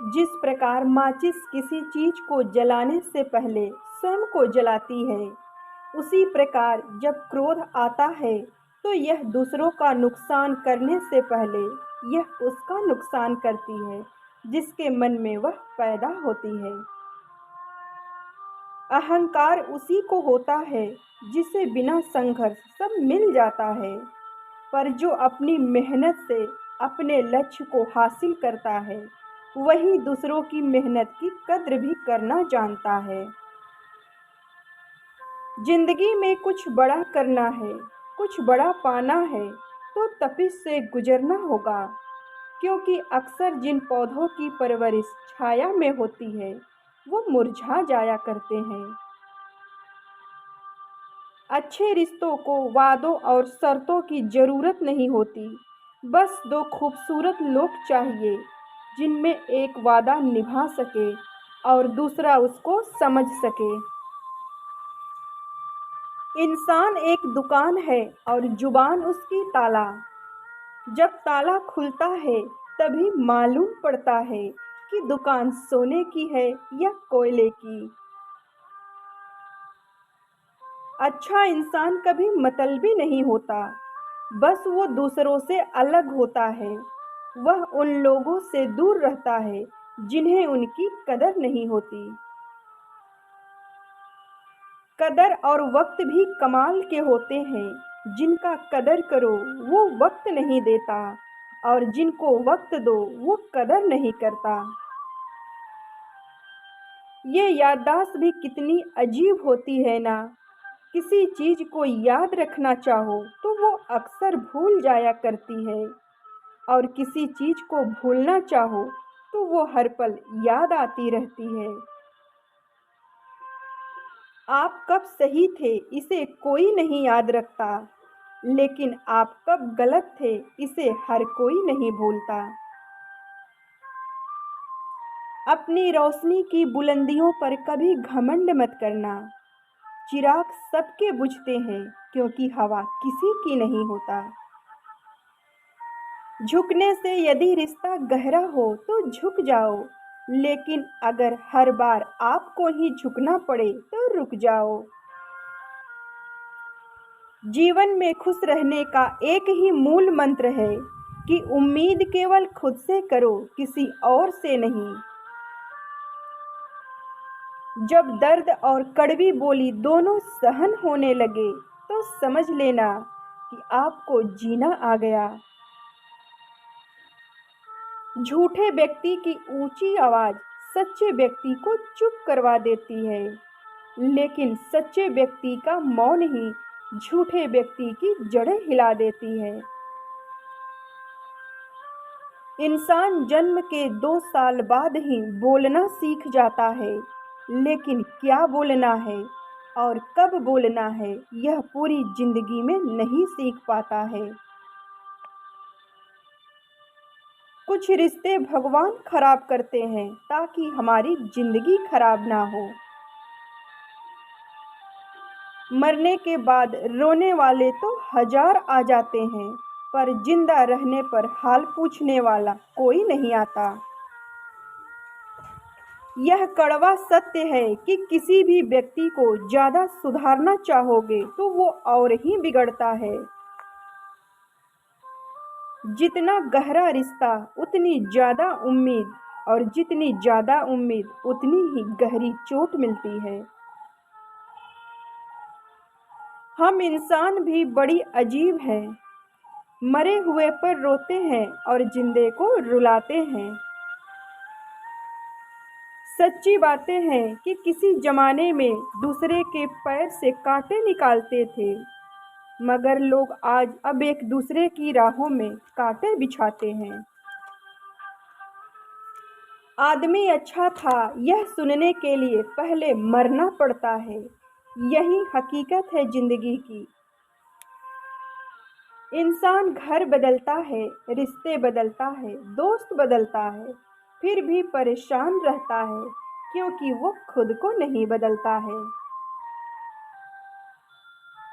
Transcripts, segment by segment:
जिस प्रकार माचिस किसी चीज को जलाने से पहले स्वयं को जलाती है, उसी प्रकार जब क्रोध आता है तो यह दूसरों का नुकसान करने से पहले यह उसका नुकसान करती है जिसके मन में वह पैदा होती है। अहंकार उसी को होता है जिसे बिना संघर्ष सब मिल जाता है, पर जो अपनी मेहनत से अपने लक्ष्य को हासिल करता है वही दूसरों की मेहनत की कद्र भी करना जानता है। जिंदगी में कुछ बड़ा करना है, कुछ बड़ा पाना है तो तपिश से गुजरना होगा, क्योंकि अक्सर जिन पौधों की परवरिश छाया में होती है वो मुरझा जाया करते हैं। अच्छे रिश्तों को वादों और शर्तों की ज़रूरत नहीं होती, बस दो खूबसूरत लोग चाहिए जिनमें एक वादा निभा सके और दूसरा उसको समझ सके। इंसान एक दुकान है और जुबान उसकी ताला। जब ताला खुलता है तभी मालूम पड़ता है कि दुकान सोने की है या कोयले की। अच्छा इंसान कभी मतलबी नहीं होता, बस वो दूसरों से अलग होता है। वह उन लोगों से दूर रहता है जिन्हें उनकी कदर नहीं होती। कदर और वक्त भी कमाल के होते हैं, जिनका कदर करो वो वक्त नहीं देता और जिनको वक्त दो वो कदर नहीं करता। ये याददाश्त भी कितनी अजीब होती है ना। किसी चीज़ को याद रखना चाहो तो वो अक्सर भूल जाया करती है, और किसी चीज़ को भूलना चाहो तो वो हर पल याद आती रहती है। आप कब सही थे इसे कोई नहीं याद रखता, लेकिन आप कब गलत थे इसे हर कोई नहीं भूलता। अपनी रोशनी की बुलंदियों पर कभी घमंड मत करना। चिराग सबके बुझते हैं क्योंकि हवा किसी की नहीं होता। झुकने से यदि रिश्ता गहरा हो तो झुक जाओ, लेकिन अगर हर बार आपको ही झुकना पड़े तो रुक जाओ। जीवन में खुश रहने का एक ही मूल मंत्र है कि उम्मीद केवल खुद से करो, किसी और से नहीं। जब दर्द और कड़वी बोली दोनों सहन होने लगे तो समझ लेना कि आपको जीना आ गया। झूठे व्यक्ति की ऊंची आवाज़ सच्चे व्यक्ति को चुप करवा देती है, लेकिन सच्चे व्यक्ति का मौन ही झूठे व्यक्ति की जड़ें हिला देती है। इंसान जन्म के 2 साल बाद ही बोलना सीख जाता है, लेकिन क्या बोलना है और कब बोलना है यह पूरी जिंदगी में नहीं सीख पाता है। कुछ रिश्ते भगवान खराब करते हैं ताकि हमारी जिंदगी खराब ना हो। मरने के बाद रोने वाले तो हजार आ जाते हैं, पर जिंदा रहने पर हाल पूछने वाला कोई नहीं आता। यह कड़वा सत्य है कि किसी भी व्यक्ति को ज़्यादा सुधारना चाहोगे तो वो और ही बिगड़ता है। जितना गहरा रिश्ता उतनी ज़्यादा उम्मीद, और जितनी ज़्यादा उम्मीद उतनी ही गहरी चोट मिलती है। हम इंसान भी बड़ी अजीब हैं, मरे हुए पर रोते हैं और जिंदे को रुलाते हैं। सच्ची बातें हैं कि किसी जमाने में दूसरे के पैर से कांटे निकालते थे, मगर लोग आज अब एक दूसरे की राहों में कांटे बिछाते हैं। आदमी अच्छा था यह सुनने के लिए पहले मरना पड़ता है, यही हकीकत है जिंदगी की। इंसान घर बदलता है, रिश्ते बदलता है, दोस्त बदलता है, फिर भी परेशान रहता है क्योंकि वो खुद को नहीं बदलता है।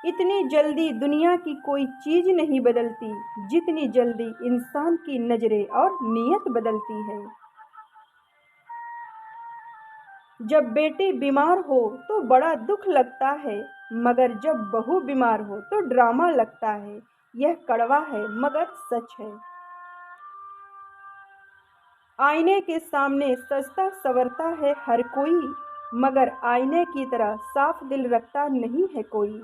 इतनी जल्दी दुनिया की कोई चीज़ नहीं बदलती जितनी जल्दी इंसान की नज़रें और नीयत बदलती है। जब बेटी बीमार हो तो बड़ा दुख लगता है, मगर जब बहू बीमार हो तो ड्रामा लगता है। यह कड़वा है मगर सच है। आईने के सामने सजता संवरता है हर कोई, मगर आईने की तरह साफ दिल रखता नहीं है कोई।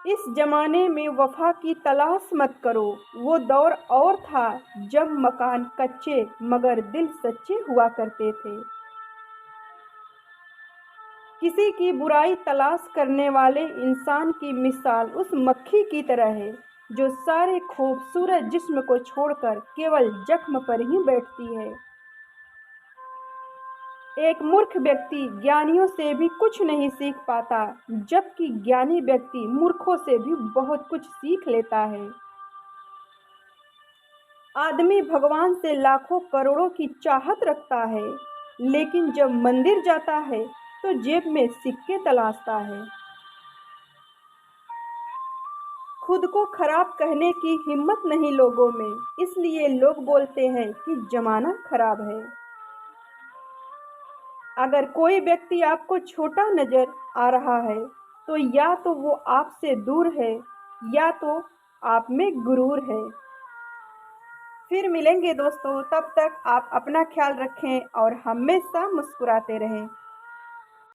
इस जमाने में वफा की तलाश मत करो, वो दौर और था जब मकान कच्चे मगर दिल सच्चे हुआ करते थे। किसी की बुराई तलाश करने वाले इंसान की मिसाल उस मक्खी की तरह है जो सारे खूबसूरत जिस्म को छोड़कर केवल जख्म पर ही बैठती है। एक मूर्ख व्यक्ति ज्ञानियों से भी कुछ नहीं सीख पाता, जबकि ज्ञानी व्यक्ति मूर्खों से भी बहुत कुछ सीख लेता है। आदमी भगवान से लाखों करोड़ों की चाहत रखता है, लेकिन जब मंदिर जाता है तो जेब में सिक्के तलाशता है। खुद को खराब कहने की हिम्मत नहीं लोगों में, इसलिए लोग बोलते हैं कि जमाना खराब है। अगर कोई व्यक्ति आपको छोटा नजर आ रहा है तो या तो वो आपसे दूर है या तो आप में गुरूर है। फिर मिलेंगे दोस्तों, तब तक आप अपना ख्याल रखें और हमेशा मुस्कुराते रहें।